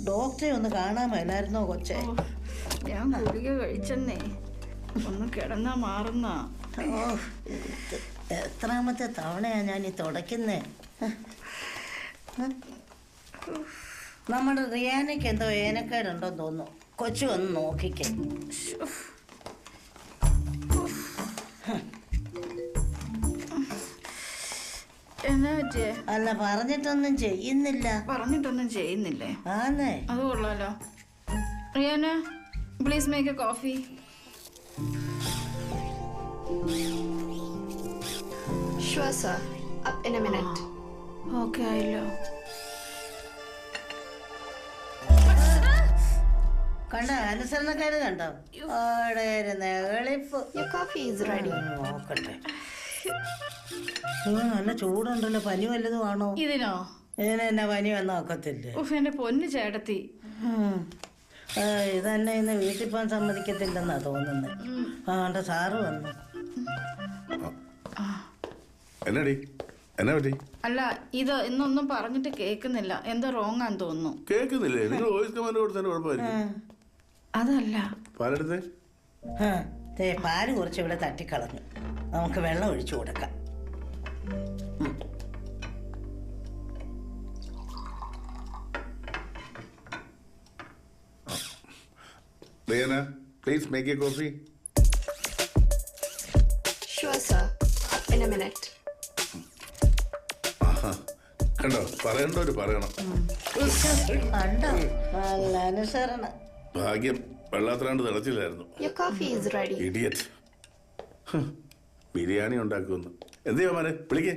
ഡോക്ടറെ ഒന്ന് കാണാൻ മേലായിരുന്നോ കൊച്ചേ? ഞാൻ ഗുളിക കഴിച്ചെന്നേ, ഒന്ന് കിടന്നാ മാറുന്ന. എത്രാമത്തെ തവണയാ ഞാൻ ഈ തുടയ്ക്കുന്നേ? നമ്മുടെ റിയാനയ്ക്ക് എന്തോ ഏനക്കേടുണ്ടോന്ന് തോന്നുന്നു. കൊച്ചു ഒന്ന് നോക്കിക്കേ. എന്നാ പറ്റിയേ? അല്ല, പറഞ്ഞിട്ടൊന്നും ചെയ്യുന്നില്ലേ? ആന്നേ, അത് കൊള്ളാലോ. Riyana, please make A coffee. Sure, sir. Up in a minute. Okay, ആയല്ലോ. കണ്ടോ അനുസരണക്കേട് കണ്ടോ? Your coffee is ready. നോക്കട്ടെ. നല്ല ചൂടുണ്ടല്ലോ. പനി വല്ലതും ആണോ? ഇതിനോ? ഇതിനെന്നാ പനി വന്ന ഒക്കത്തില്ല. എന്റെ പൊന്നു ചേട്ടത്തി, ഇതന്നെ ഇന്ന് വീട്ടിൽ പോകാൻ സമ്മതിക്കത്തില്ലെന്നാ തോന്നുന്നത്. ആണ്ട സാറ് വന്നു. അല്ല, ഇത് ഇന്നൊന്നും പറഞ്ഞിട്ട് കേൾക്കുന്നില്ല. എന്തോ റോങ് ആന്ന് തോന്നുന്നു. കേൾക്കുന്നില്ലേ? നിങ്ങൾ വോയിസ് കമാൻഡ് കൊടുത്തതിന് കുഴപ്പമായിരിക്കും. അതല്ല, പാലെടുത്തേ. പാല് കുറച്ച് ഇവിടെ തട്ടിക്കളഞ്ഞു. നമുക്ക് വെള്ളം ഒഴിച്ചു കൊടുക്കാം. Diana, please make a coffee. Sure, sir. Up in a minute. കണ്ടോ, പറയണ്ടോ പറയണം. കണ്ടോ, നല്ല അനുസരണ. ഭാഗ്യം വെള്ളാത്രാണ്ട് തിളച്ചില്ലായിരുന്നു. Your coffee is ready. Idiot. Biryani ഉണ്ടാക്കുമെന്ന്. എന്ത് ചെയ്യാൻ വിളിക്കേ.